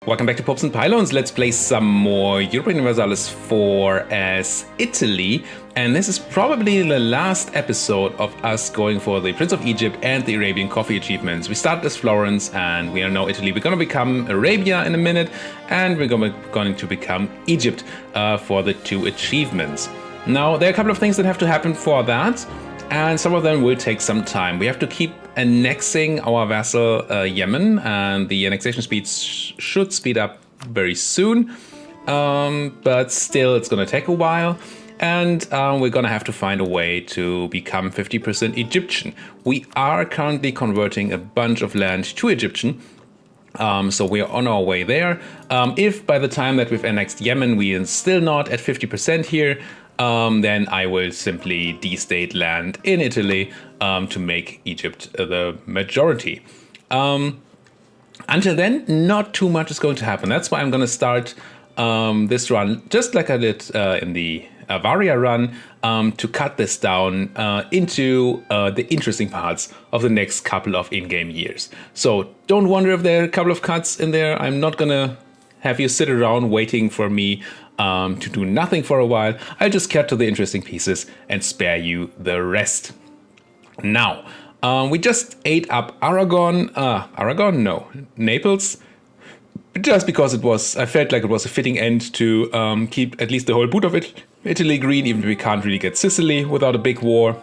Welcome back to Popes and Pylons. Let's play some more Europa Universalis IV as Italy. And this is probably the last episode of us going for the Prince of Egypt and the Arabian Coffee achievements. We started as Florence and we are now Italy. We're going to become Arabia in a minute and we're going to become Egypt for the two achievements. Now, there are a couple of things that have to happen for that. And some of them will take some time. We have to keep annexing our vassal Yemen, and the annexation speed should speed up very soon. But still, it's going to take a while. And we're going to have to find a way to become 50% Egyptian. We are currently converting a bunch of land to Egyptian. So we're on our way there. If by the time that we've annexed Yemen, we are still not at 50% here, then I will simply de-state land in Italy to make Egypt the majority. Until then, not too much is going to happen. That's why I'm going to start this run, just like I did in the Avaria run, to cut this down into the interesting parts of the next couple of in-game years. So don't wonder if there are a couple of cuts in there. I'm not going to have you sit around waiting for me to do nothing for a while. I'll just cut to the interesting pieces and spare you the rest. Now, we just ate up Naples, just because I felt like it was a fitting end to keep at least the whole boot of Italy green, even if we can't really get Sicily without a big war.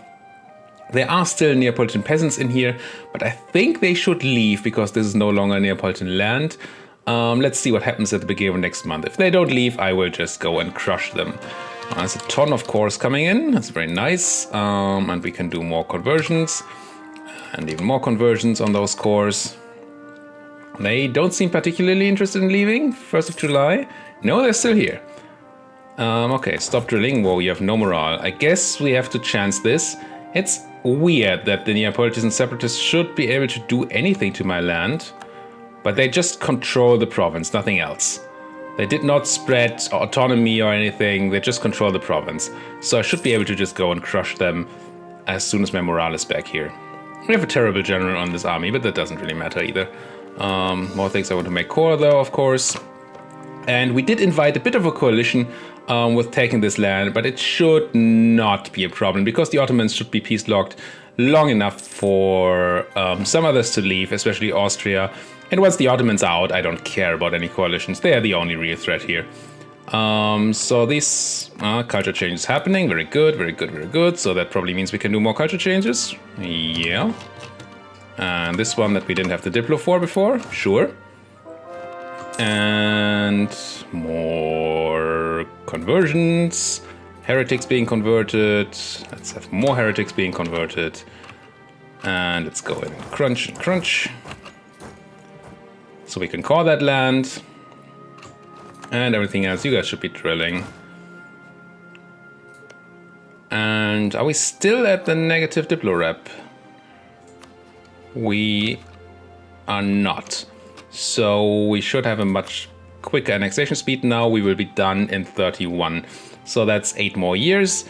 There are still Neapolitan peasants in here, but I think they should leave because this is no longer Neapolitan land. Let's see what happens at the beginning of next month. If they don't leave, I will just go and crush them. There's a ton of cores coming in. That's very nice. And we can do more conversions. And even more conversions on those cores. They don't seem particularly interested in leaving. 1st of July. No, they're still here. Okay, stop drilling. Whoa, you have no morale. I guess we have to chance this. It's weird that the Neapolitan separatists should be able to do anything to my land. But they just control the province, nothing else. They did not spread autonomy or anything, they just control the province. So I should be able to just go and crush them as soon as my morale is back here. We have a terrible general on this army, but that doesn't really matter either. More things I want to make core though, of course. And we did invite a bit of a coalition with taking this land, but it should not be a problem because the Ottomans should be peace-locked long enough for some others to leave, especially Austria. And once the Ottomans are out, I don't care about any coalitions. They are the only real threat here. So these culture changes happening. Very good, very good, very good. So that probably means we can do more culture changes. Yeah. And this one that we didn't have the Diplo for before. Sure. And more conversions. Heretics being converted. Let's have more heretics being converted. And let's go in and crunch and crunch. So we can core that land. And everything else, you guys should be drilling. And are we still at the negative Diplo rep? We are not. So we should have a much quicker annexation speed now. We will be done in 31. So that's 8 more years.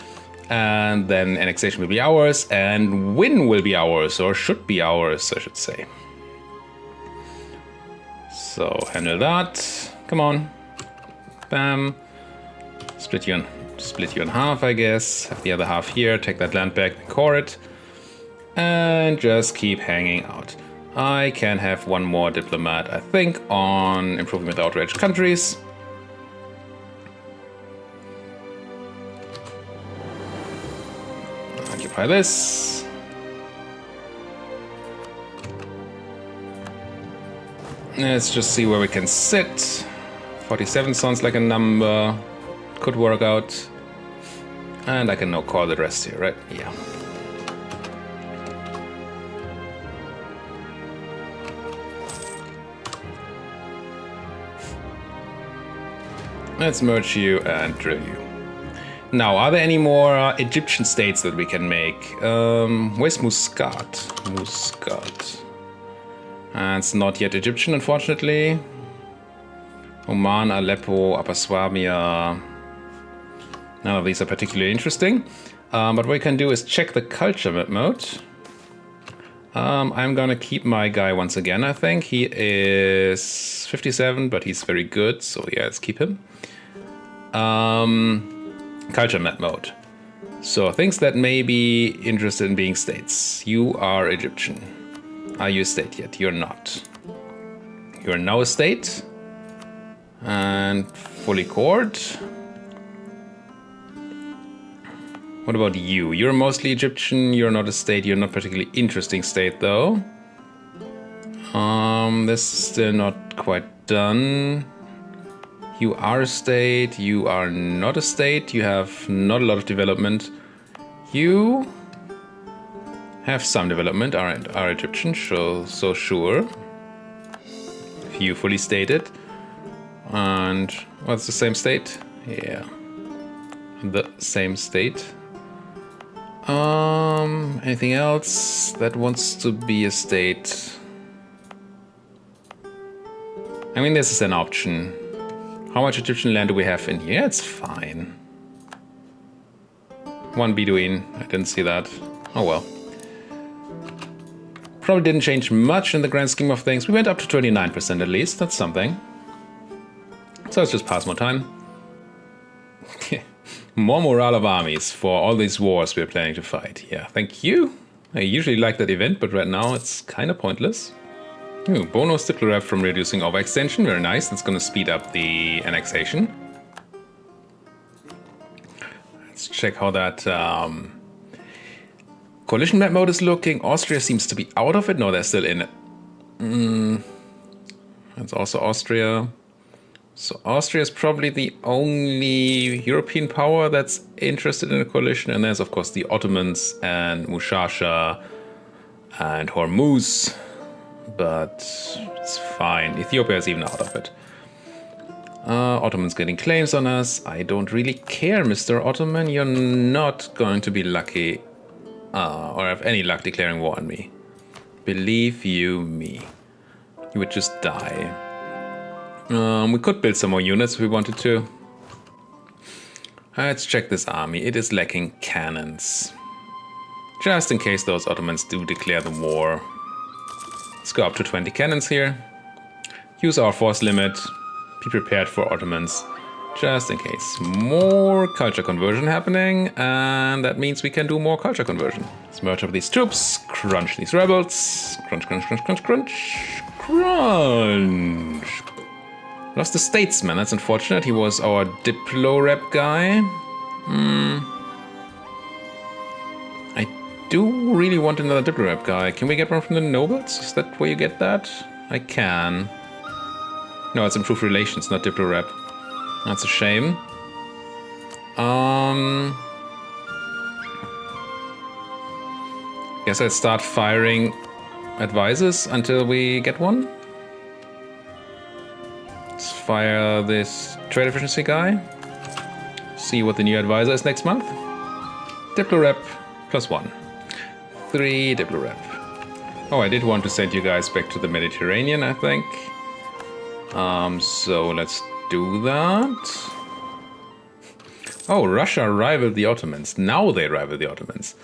And then annexation will be ours. And win will be ours, or should be ours, I should say. So handle that. Come on. Bam. Split you in half, I guess. Have the other half here. Take that land back and core it. And just keep hanging out. I can have one more diplomat, I think, on improving with outraged countries. Occupy this. Let's just see where we can sit. 47 sounds like a number. Could work out. And I can now call the rest here, right? Yeah. Let's merge you and drill you. Now, are there any more Egyptian states that we can make? Where's Muscat? Muscat. It's not yet Egyptian, unfortunately. Oman, Aleppo, Upper Swabia. None of these are particularly interesting. But what we can do is check the culture map mode. I'm gonna keep my guy once again, I think. He is 57, but he's very good, so yeah, let's keep him. Culture map mode. So things that may be interested in being states. You are Egyptian. Are you a state yet? You're not. You're now a state. And fully cored. What about you? You're mostly Egyptian, you're not a state, you're not particularly interesting state though. This is still not quite done. You are a state, you are not a state, you have not a lot of development. You have some development, are Egyptian, so sure. You fully stated. And what's the same state? Yeah. The same state. Anything else that wants to be a state? I mean, this is an option. How much Egyptian land do we have in here? It's fine. One Bedouin. I didn't see that. Oh well. Probably didn't change much in the grand scheme of things. We went up to 29% at least. That's something. So let's just pass more time. More morale of armies for all these wars we're planning to fight. Yeah, thank you. I usually like that event, but right now it's kind of pointless. Ooh, bonus diplo rep from reducing overextension. Very nice. That's going to speed up the annexation. Let's check how that coalition map mode is looking. Austria seems to be out of it. No, they're still in it. That's also Austria. So Austria is probably the only European power that's interested in a coalition. And there's, of course, the Ottomans and Mushasha and Hormuz. But it's fine. Ethiopia is even out of it. Ottomans getting claims on us. I don't really care, Mr. Ottoman. You're not going to be lucky or have any luck declaring war on me. Believe you me. You would just die. We could build some more units if we wanted to. Let's check this army. It is lacking cannons. Just in case those Ottomans do declare the war. Let's go up to 20 cannons here. Use our force limit. Be prepared for Ottomans. Just in case. More culture conversion happening. And that means we can do more culture conversion. Let's merge up these troops. Crunch these rebels. Crunch, crunch, crunch, crunch, crunch. Crunch. Lost the statesman, that's unfortunate. He was our Diplo rep guy. I do really want another Diplo rep guy. Can we get one from the nobles? Is that where you get that? I can. No, it's improved relations, not Diplo rep. That's a shame. Guess I'll start firing advisors until we get one. Let's fire this trade efficiency guy. See what the new advisor is next month. Diplo rep +1. 3 Diplo rep. Oh, I did want to send you guys back to the Mediterranean, I think. So let's do that. Oh, Russia rivaled the Ottomans. Now they rival the Ottomans.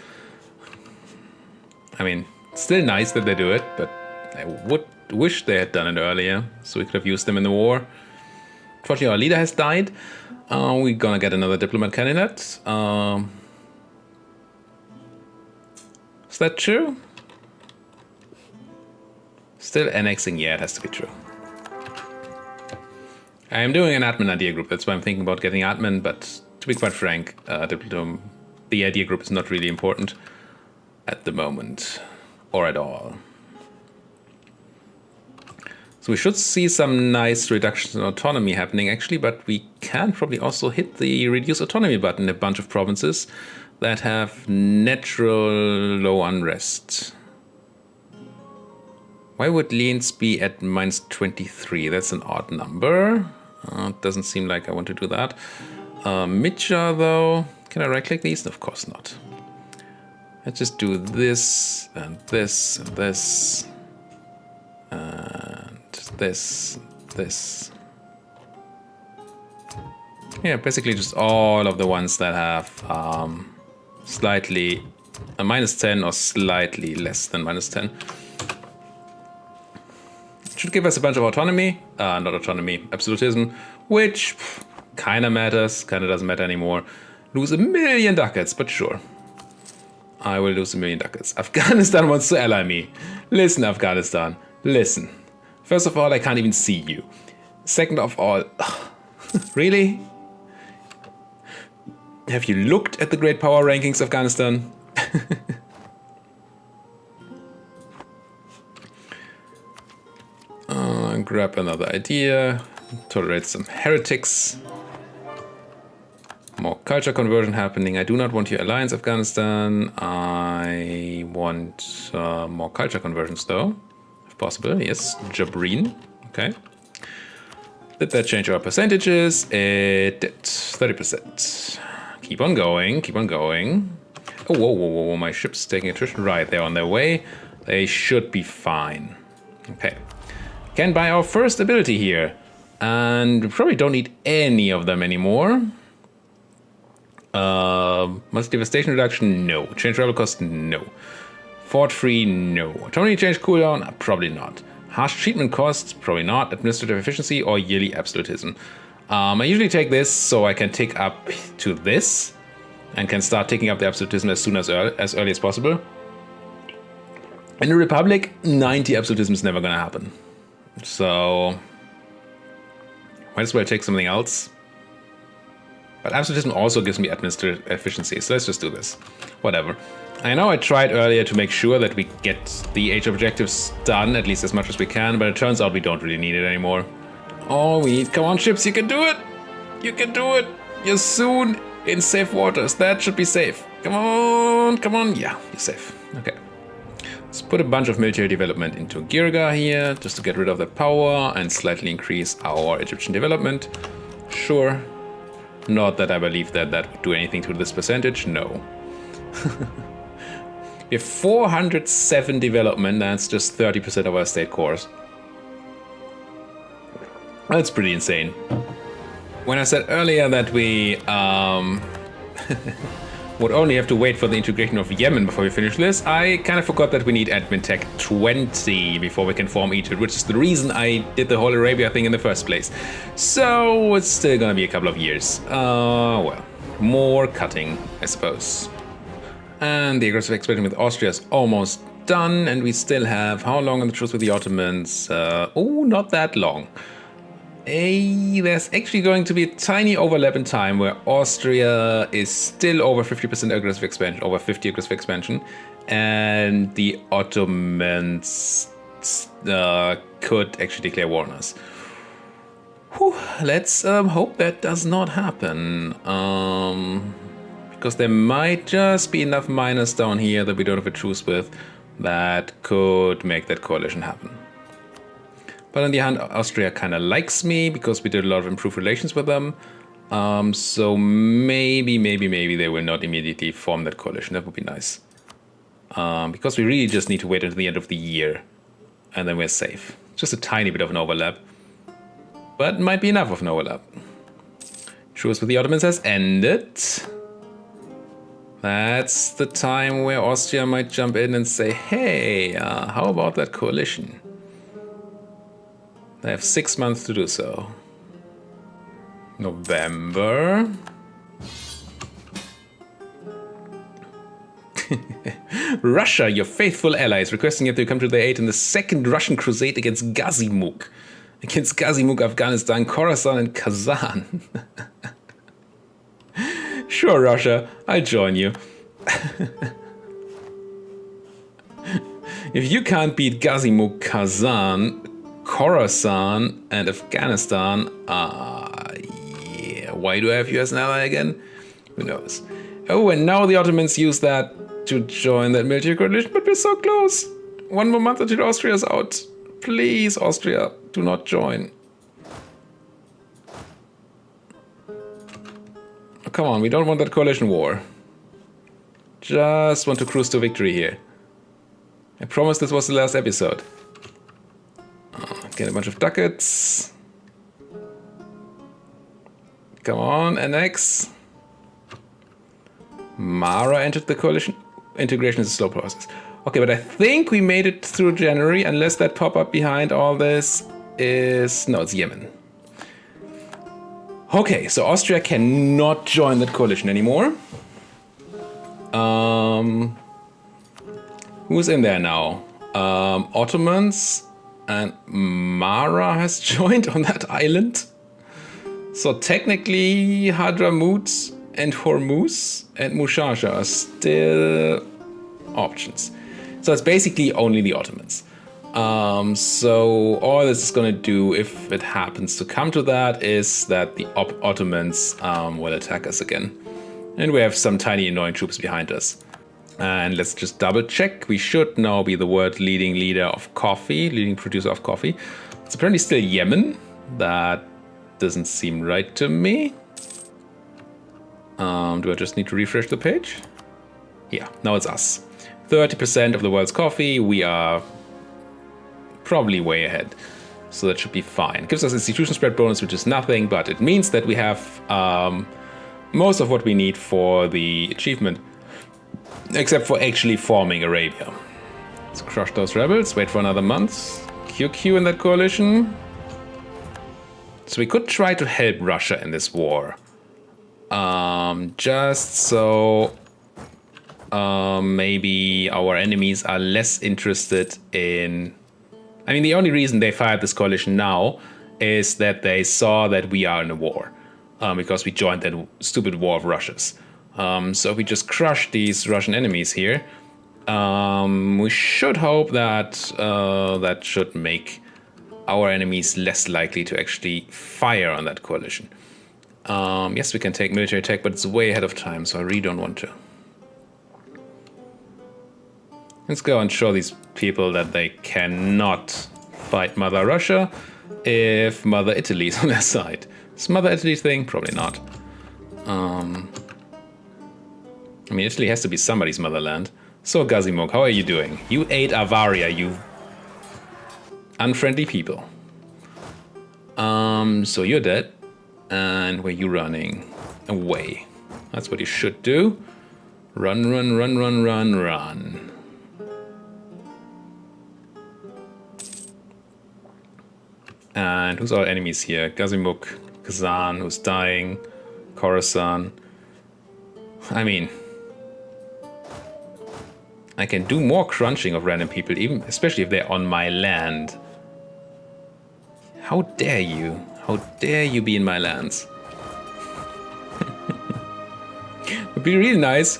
I mean, still nice that they do it, but I would wish they had done it earlier, so we could have used them in the war. Unfortunately, our leader has died. We're gonna get another diplomat candidate. Is that true? Still annexing? Yeah, it has to be true. I am doing an admin idea group, that's why I'm thinking about getting admin, but to be quite frank, the idea group is not really important at the moment, or at all. So we should see some nice reductions in autonomy happening actually, but we can probably also hit the reduce autonomy button in a bunch of provinces that have natural low unrest. Why would Lienz be at -23? That's an odd number. It doesn't seem like I want to do that. Mitja though, can I right click these? Of course not. Let's just do this and this and this. And this. Yeah, basically just all of the ones that have slightly A -10 or slightly less than -10. Should give us a bunch of autonomy. Not autonomy, absolutism, which kind of matters, kind of doesn't matter anymore. Lose 1,000,000 ducats, but sure. I will lose 1,000,000 ducats. Afghanistan wants to ally me. Listen, Afghanistan, listen. First of all, I can't even see you. Second of all, really? Have you looked at the great power rankings, Afghanistan? Grab another idea. Tolerate some heretics. More culture conversion happening. I do not want your alliance, Afghanistan. I want more culture conversions, though. If possible, yes. Jabreen. Okay. Did that change our percentages? It did. 30%. Keep on going. Keep on going. Oh, whoa, whoa, whoa. My ship's taking attrition. Right, they're on their way. They should be fine. Okay. Can buy our first ability here. And we probably don't need any of them anymore. Mass devastation reduction? No. Change rebel cost? No. Fort free? No. Autonomy change cooldown? Probably not. Harsh treatment costs? Probably not. Administrative efficiency or yearly absolutism? I usually take this so I can tick up to this and can start taking up the absolutism as soon as early as possible. In the Republic, 90 absolutism is never going to happen. So might as well take something else. But absolutism also gives me administrative efficiency, so let's just do this. Whatever. I know I tried earlier to make sure that we get the age objectives done, at least as much as we can, but it turns out we don't really need it anymore. All we need, come on ships, you can do it! You can do it! You're soon in safe waters, that should be safe. Come on, yeah, you're safe. Okay. Let's put a bunch of military development into Girga here, just to get rid of the power and slightly increase our Egyptian development. Sure. Not that I believe that that would do anything to this percentage, no. We have 407 development, that's just 30% of our state cores. That's pretty insane. When I said earlier that we would only have to wait for the integration of Yemen before we finish this, I kind of forgot that we need admin tech 20 before we can form Egypt, which is the reason I did the whole Arabia thing in the first place. So it's still gonna be a couple of years. Well, more cutting, I suppose. And the aggressive expansion with Austria is almost done, and we still have how long on the truce with the Ottomans? Oh, not that long. There's actually going to be a tiny overlap in time where Austria is still over 50% aggressive expansion, over 50 aggressive expansion, and the Ottomans could actually declare war on us. Whew, let's hope that does not happen, because there might just be enough miners down here that we don't have a truce with that could make that coalition happen. But on the other hand, Austria kind of likes me because we did a lot of improved relations with them. So maybe they will not immediately form that coalition. That would be nice. Because we really just need to wait until the end of the year. And then we're safe. Just a tiny bit of an overlap. But it might be enough of an overlap. Truce with the Ottomans has ended. That's the time where Austria might jump in and say, hey, how about that coalition? They have 6 months to do so. November. Russia, your faithful ally, is requesting that you come to their aid in the second Russian crusade against Gazimuk. Against Gazimuk, Afghanistan, Khorasan, and Kazan. Sure, Russia, I'll join you. If you can't beat Gazimuk, Kazan, Khorasan, and Afghanistan, yeah, why do I have you as an ally again? Who knows? Oh, and now the Ottomans use that to join that military coalition, but we're so close. 1 more month until Austria's out. Please, Austria, do not join. Oh, come on, we don't want that coalition war. Just want to cruise to victory here. I promise this was the last episode. Get a bunch of ducats. Come on, annex. Mara entered the coalition. integration is a slow process. Okay, but I think we made it through January, unless that pop-up behind all this is... No, it's Yemen. Okay, so Austria cannot join that coalition anymore. Who's in there now? Ottomans and Mara has joined on that island. So technically Hadramut and Hormuz and Mushasha are still options. So it's basically only the Ottomans. So all this is going to do, if it happens to come to that, is that the Ottomans will attack us again. And we have some tiny annoying troops behind us. And let's just double check. We should now be the world leading producer of coffee. It's apparently still Yemen. That doesn't seem right to me. Do I just need to refresh the page? Yeah, now it's us. 30% of the world's coffee. We are probably way ahead. So that should be fine. Gives us institution spread bonus, which is nothing, but it means that we have most of what we need for the achievement. Except for actually forming Arabia. Let's crush those rebels, wait for another month. QQ in that coalition. So we could try to help Russia in this war. Just so maybe our enemies are less interested in... I mean, the only reason they fired this coalition now is that they saw that we are in a war. Because we joined that stupid war of Russia's. So if we just crush these Russian enemies here, we should hope that that should make our enemies less likely to actually fire on that coalition. Yes, we can take military attack, but it's way ahead of time, so I really don't want to. Let's go and show these people that they cannot fight Mother Russia if Mother Italy is on their side. Is Mother Italy thing? Probably not. I mean, Italy has to be somebody's motherland. So, Gazimok, how are you doing? You ate Avaria, you unfriendly people. So you're dead. And where you running? Away. That's what you should do. Run, run, run, run, run, run. And who's our enemies here? Gazimuk, Kazan, who's dying. Khorasan. I mean... I can do more crunching of random people, even especially if they're on my land. How dare you? How dare you be in my lands? Would be really nice.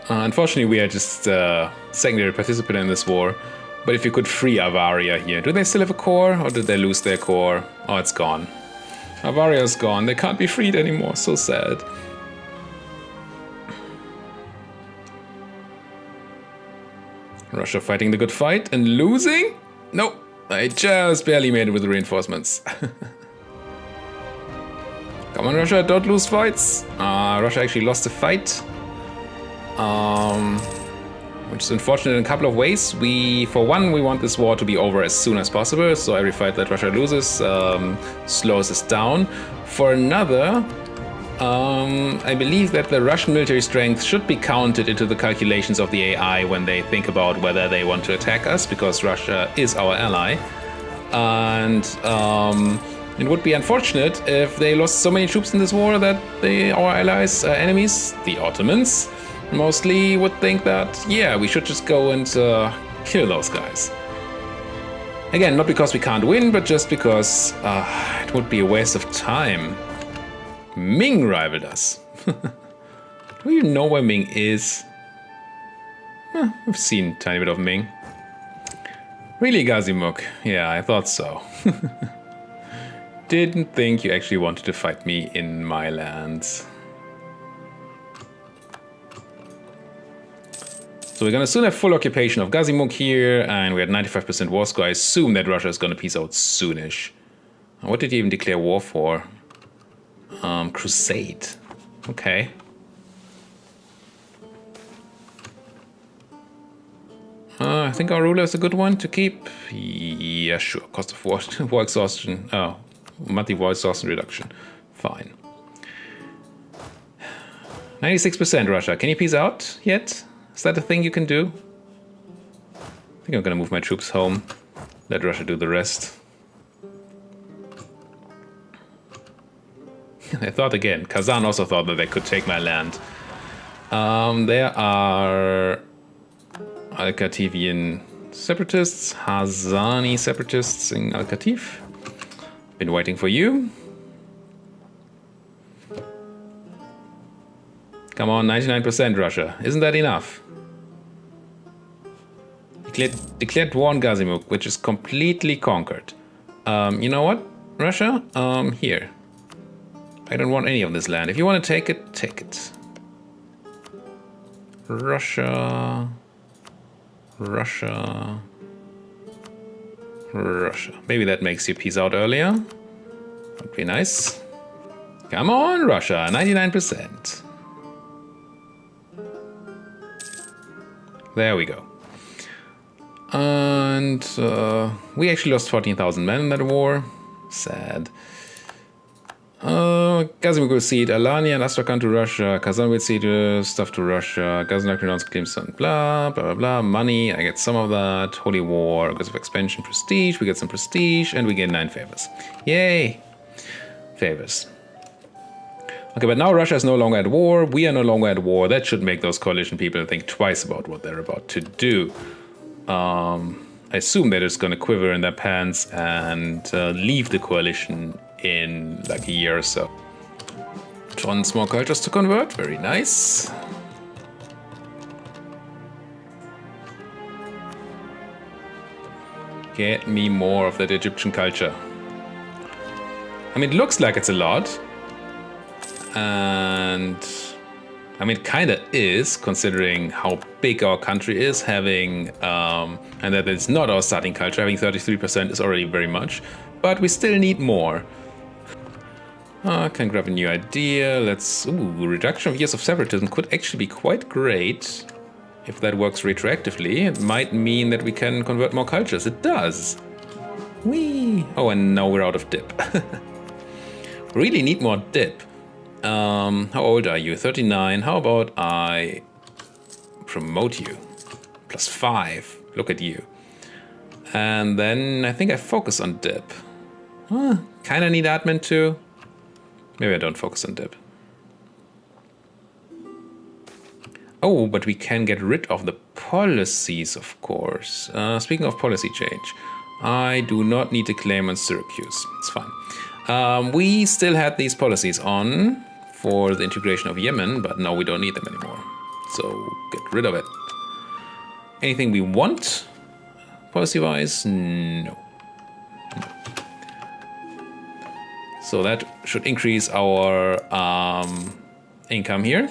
Unfortunately, we are just secondary participant in this war. But if you could free Avaria here. Do they still have a core, or did they lose their core? Oh, it's gone. Avaria's gone. They can't be freed anymore. So sad. Russia fighting the good fight and losing? No, I just barely made it with the reinforcements. Come on, Russia, don't lose fights. Russia actually lost a fight. Which is unfortunate in a couple of ways. For one, we want this war to be over as soon as possible, so every fight that Russia loses slows us down. For another, I believe that the Russian military strength should be counted into the calculations of the AI when they think about whether they want to attack us, because Russia is our ally. And it would be unfortunate if they lost so many troops in this war that our allies, enemies, the Ottomans, mostly would think that, yeah, we should just go and kill those guys. Again, not because we can't win, but just because it would be a waste of time. Ming rivaled us. Do we even know where Ming is? I've seen a tiny bit of Ming. Really, Gazimuk? Yeah, I thought so. Didn't think you actually wanted to fight me in my lands. So we're gonna soon have full occupation of Gazimuk here, and we're at 95% war score. I assume that Russia is gonna peace out soonish. What did he even declare war for? Crusade. Okay. I think our ruler is a good one to keep. Yeah, sure. Cost of war exhaustion. Oh, monthly war exhaustion reduction. Fine. 96% Russia. Can you peace out yet? Is that a thing you can do? I think I'm gonna move my troops home. Let Russia do the rest. I thought again. Kazan also thought that they could take my land. There are Al-Kativian separatists, Hazani separatists in Al-Katif. Been waiting for you. Come on, 99% Russia. Isn't that enough? Declared war on Gazimuk, which is completely conquered. You know what, Russia? Here. I don't want any of this land. If you want to take it, take it. Russia. Russia. Russia. Maybe that makes you peace out earlier. Would be nice. Come on, Russia. 99%. There we go. And we actually lost 14,000 men in that war. Sad. Gazimuk will cede Alania and Astrakhan to Russia. Kazan will cede stuff to Russia. Gaznak renounce claims on blah, blah, blah, blah. Money, I get some of that. Holy War, because of expansion, prestige. We get some prestige, and we get 9 favors. Yay! Favors. Okay, but now Russia is no longer at war. We are no longer at war. That should make those coalition people think twice about what they're about to do. I assume they're just going to quiver in their pants and leave the coalition in like a year or so. Tons more cultures to convert. Very nice. Get me more of that Egyptian culture. I mean, it looks like it's a lot. And I mean, it kind of is, considering how big our country is, having, and that it's not our starting culture. Having 33% is already very much, but we still need more. I can grab a new idea. Let's, reduction of years of separatism could actually be quite great. If that works retroactively, it might mean that we can convert more cultures. It does. Whee! Oh, and now we're out of dip. Really need more dip. How old are you? 39. How about I promote you? +5. Look at you. And then I think I focus on dip. Kinda need admin too. Maybe I don't focus on dip. Oh, but we can get rid of the policies, of course. Speaking of policy change, I do not need to claim on Syracuse. It's fine. We still had these policies on for the integration of Yemen, but now we don't need them anymore. So get rid of it. Anything we want, policy-wise? No. So that should increase our income here.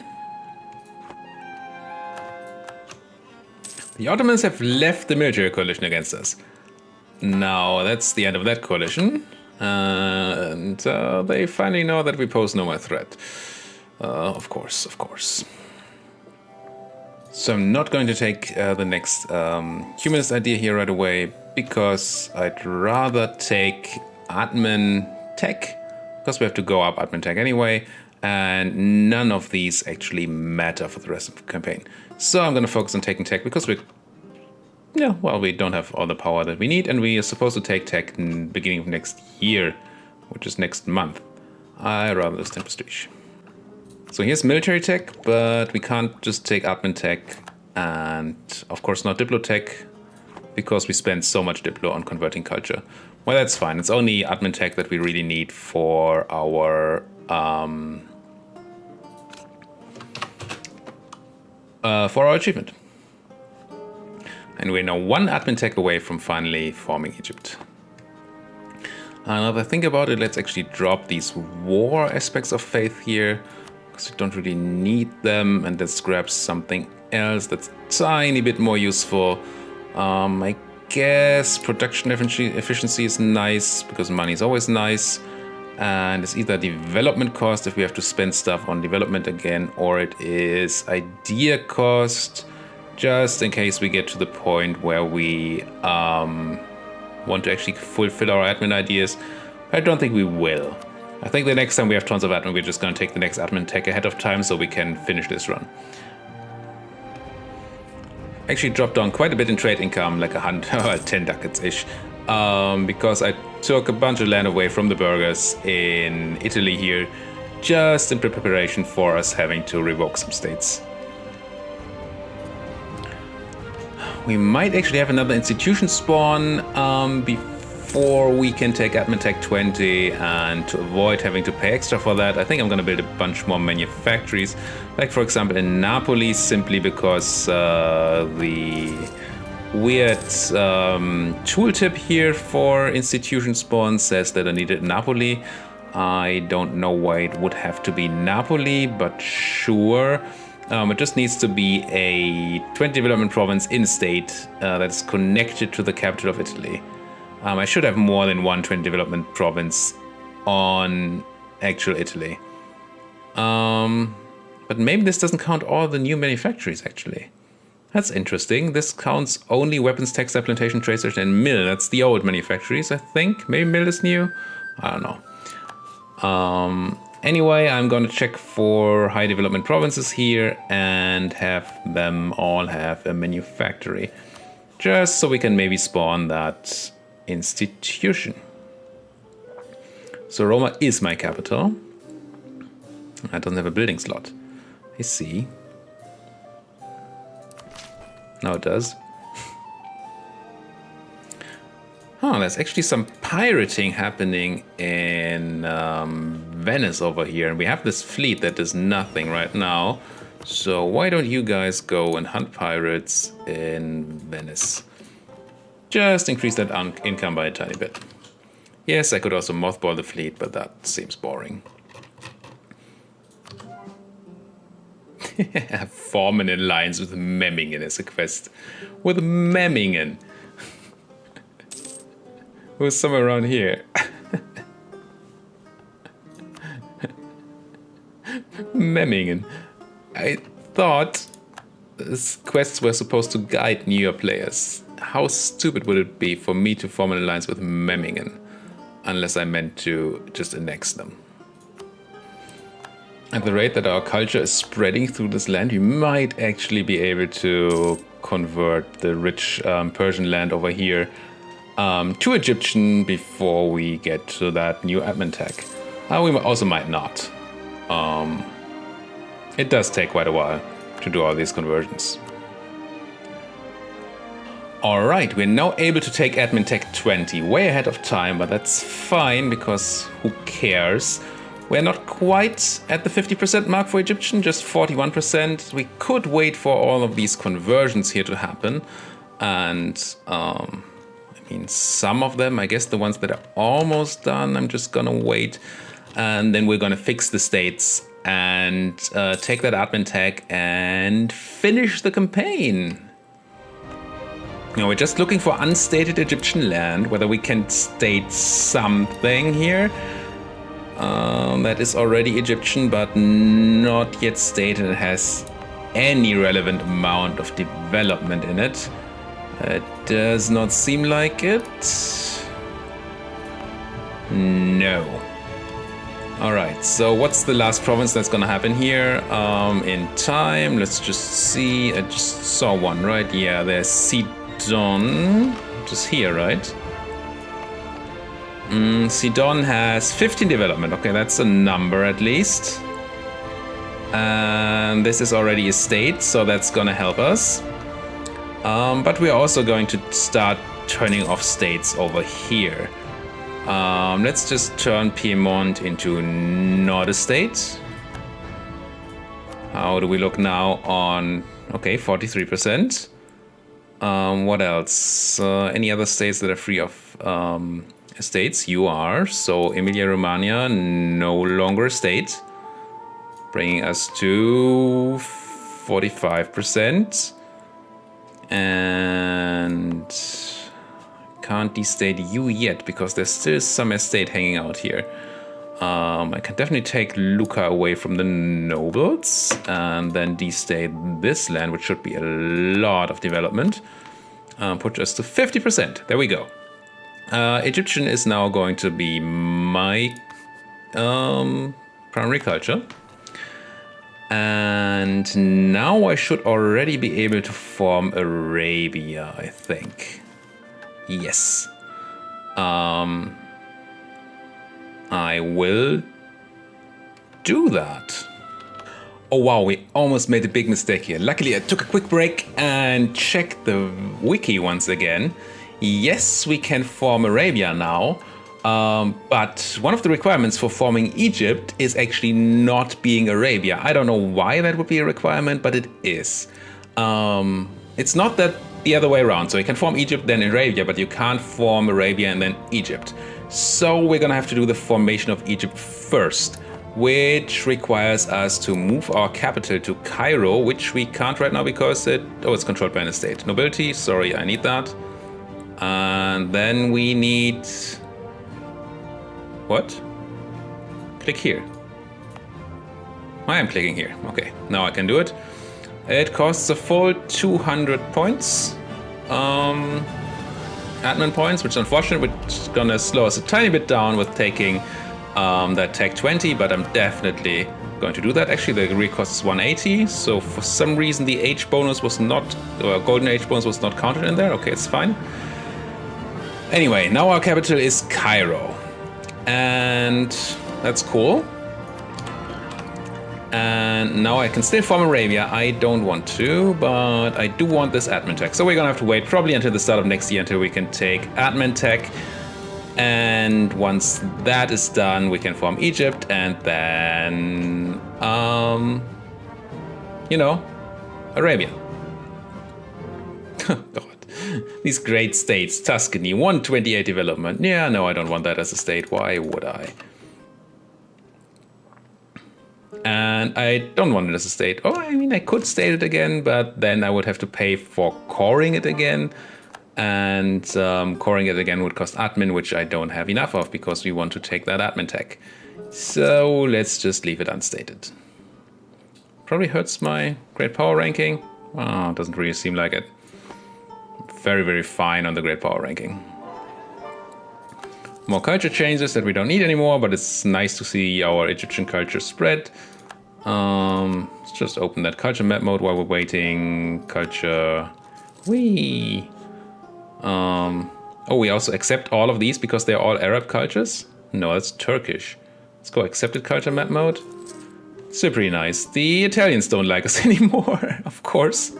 The Ottomans have left the military coalition against us. Now that's the end of that coalition. And they finally know that we pose no more threat. Of course. So I'm not going to take the next humanist idea here right away, because I'd rather take admin tech, because we have to go up admin tech anyway, and none of these actually matter for the rest of the campaign. So I'm going to focus on taking tech, because we don't have all the power that we need, and we are supposed to take tech in the beginning of next year, which is next month. I rather lose 10 prestige. So here's military tech, but we can't just take admin tech, and of course not diplo tech, because we spend so much diplo on converting culture. Well, that's fine. It's only admin tech that we really need for our achievement. And we're now 1 admin tech away from finally forming Egypt. Now that I think about it, let's actually drop these war aspects of faith here, because we don't really need them, and let's grab something else that's a tiny bit more useful. I guess production efficiency is nice, because money is always nice, and it's either development cost if we have to spend stuff on development again, or it is idea cost, just in case we get to the point where we want to actually fulfill our admin ideas. I don't think we will. I think the next time we have tons of admin, we're just going to take the next admin tech ahead of time so we can finish this run. actually dropped down quite a bit in trade income, like 10 ducats-ish, because I took a bunch of land away from the burghers in Italy here, just in preparation for us having to revoke some states. We might actually have another institution spawn before we can take Admin Tech 20, and to avoid having to pay extra for that, I think I'm going to build a bunch more manufactories, like for example in Napoli, simply because the weird tooltip here for institution spawn says that I need it in Napoli. I don't know why it would have to be Napoli, but sure. It just needs to be a 20 development province in state that's connected to the capital of Italy. I should have more than one 20 development province on actual Italy. But maybe this doesn't count all the new manufactories, actually. That's interesting. This counts only weapons, textile, plantation, trade station, and mill. That's the old manufactories, I think. Maybe mill is new? I don't know. Anyway, I'm going to check for high development provinces here and have them all have a manufactory. Just so we can maybe spawn that institution. So Roma is my capital. I don't have a building slot. I see. Now it does. Oh, there's actually some pirating happening in Venice over here. And we have this fleet that does nothing right now. So why don't you guys go and hunt pirates in Venice? Just increase that income by a tiny bit. Yes, I could also mothball the fleet, but that seems boring. Form an alliance with Memmingen as a quest. With Memmingen. Who's somewhere around here? Memmingen. I thought these quests were supposed to guide newer players. How stupid would it be for me to form an alliance with Memmingen? Unless I meant to just annex them. At the rate that our culture is spreading through this land, we might actually be able to convert the rich Persian land over here to Egyptian before we get to that new admin tech. We also might not. It does take quite a while to do all these conversions. Alright, we're now able to take admin tech 20, way ahead of time, but that's fine because who cares? We're not quite at the 50% mark for Egyptian, just 41%. We could wait for all of these conversions here to happen. And, I mean, some of them, I guess the ones that are almost done, I'm just gonna wait. And then we're gonna fix the states and take that admin tech and finish the campaign. You know, we're just looking for unstated Egyptian land, whether we can state something here. That is already Egyptian, but not yet stated and has any relevant amount of development in it. It does not seem like it. No. Alright, so what's the last province that's gonna happen here in time? Let's just see. I just saw one, right? Yeah, there's Sidon, which is here, right? Sidon has 15 development. Okay, that's a number at least. And this is already a state, so that's gonna help us. But we're also going to start turning off states over here. Let's just turn Piedmont into not a state. How do we look now on... Okay, 43%. What else? Any other states that are free of estates? You are. So Emilia-Romagna, no longer a state. Bringing us to 45%. And can't destate you yet because there's still some estate hanging out here. I can definitely take Lucca away from the nobles and then destate this land, which should be a lot of development. Put us to 50%. There we go. Egyptian is now going to be my primary culture. And now I should already be able to form Arabia, I think. Yes. I will do that. Oh wow, we almost made a big mistake here. Luckily, I took a quick break and checked the wiki once again. Yes, we can form Arabia now, but one of the requirements for forming Egypt is actually not being Arabia. I don't know why that would be a requirement, but it is. It's not that the other way around. So you can form Egypt, then Arabia, but you can't form Arabia and then Egypt. So we're gonna have to do the formation of Egypt first, which requires us to move our capital to Cairo, which we can't right now because it's controlled by an estate. Nobility, sorry, I need that. And then we need... What? Click here. I am clicking here. Okay, now I can do it. It costs a full 200 points. Admin points, which is unfortunate, which is gonna slow us a tiny bit down with taking that tech 20, but I'm definitely going to do that. Actually, the degree cost is 180, so for some reason the age bonus was not, or golden age bonus was not counted in there. Okay, it's fine. Anyway, now our capital is Cairo, and that's cool. And now I can still form Arabia. I don't want to, but I do want this admin tech. So we're gonna have to wait probably until the start of next year until we can take admin tech. And once that is done, we can form Egypt and then, Arabia. God, these great states. Tuscany, 128 development. Yeah, no, I don't want that as a state. Why would I? And I don't want it as a state. Oh, I mean, I could state it again, but then I would have to pay for coring it again. And coring it again would cost admin, which I don't have enough of because we want to take that admin tech. So let's just leave it unstated. Probably hurts my great power ranking. Oh, doesn't really seem like it. Very, very fine on the great power ranking. More culture changes that we don't need anymore, but it's nice to see our Egyptian culture spread. Let's just open that culture map mode while we're waiting. Culture. We also accept all of these because they're all Arab cultures? No, that's Turkish. Let's go accepted culture map mode. Still pretty nice. The Italians don't like us anymore, of course.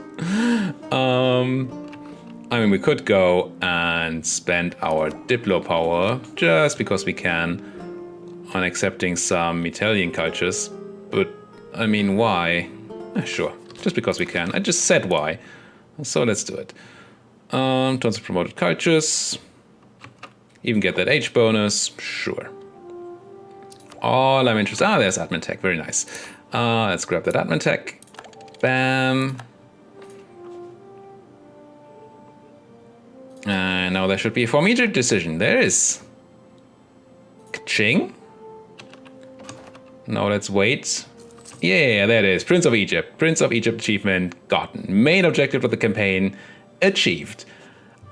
I mean, we could go and spend our Diplo power just because we can on accepting some Italian cultures. But, I mean, why? Sure, just because we can. I just said why. So let's do it. Tons of promoted cultures. Even get that age bonus. Sure. All I'm interested... Ah, there's admin tech. Very nice. Let's grab that admin tech. Bam. And now there should be a Form Egypt decision. There is. Ka-ching. Now let's wait. Yeah, there it is. Prince of Egypt. Prince of Egypt achievement gotten. Main objective of the campaign achieved.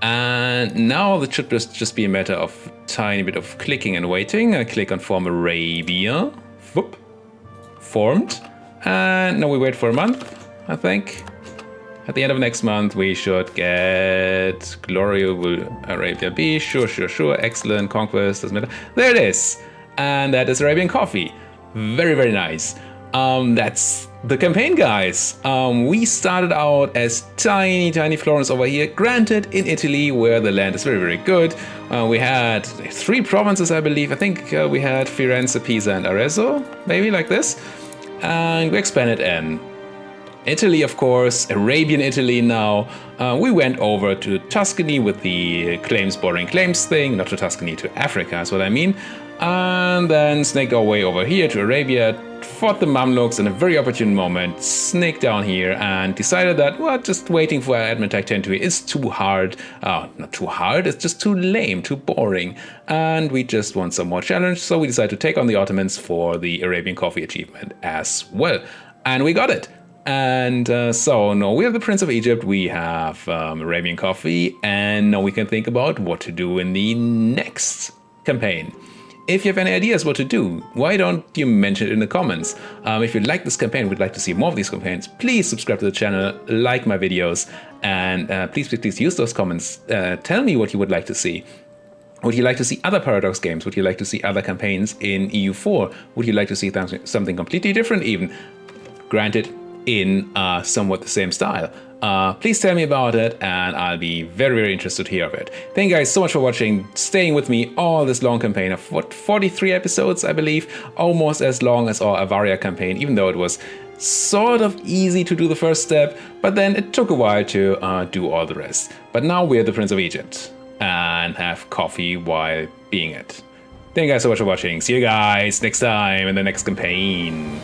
And now it should just be a matter of a tiny bit of clicking and waiting. I click on Form Arabia. Whoop. Formed. And now we wait for a month, I think. At the end of next month, we should get Gloria will Arabia be. Sure. Excellent. Conquest. Doesn't matter. There it is. And that is Arabian Coffee. Very, very nice. That's the campaign, guys. We started out as tiny Florence over here. Granted, in Italy, where the land is very, very good. We had 3 provinces, I believe. I think we had Firenze, Pisa, and Arezzo. Maybe like this. And we expanded in Italy, of course, Arabian Italy now. We went over to Tuscany with the claims bordering claims thing, not to Tuscany, to Africa is what I mean. And then snaked our way over here to Arabia, fought the Mamluks in a very opportune moment, snaked down here and decided that, well, just waiting for admin tech 10 is too hard. Not too hard, it's just too lame, too boring. And we just want some more challenge, so we decided to take on the Ottomans for the Arabian Coffee achievement as well. And we got it. And so now we have the Prince of Egypt, we have Arabian Coffee, and now we can think about what to do in the next campaign. if you have any ideas what to do, why don't you mention it in the comments? If you like this campaign, would like to see more of these campaigns, please subscribe to the channel, like my videos, and please use those comments. Tell me what you would like to see. Would you like to see other Paradox games? Would you like to see other campaigns in EU4? Would you like to see something completely different even? Granted, in somewhat the same style. Please tell me about it, and I'll be very interested to hear of it. Thank you guys so much for watching, staying with me all this long campaign of, what, 43 episodes, I believe? Almost as long as our Avaria campaign, even though it was sort of easy to do the first step, but then it took a while to do all the rest. But now we're the Prince of Egypt, and have coffee while being it. Thank you guys so much for watching. See you guys next time in the next campaign.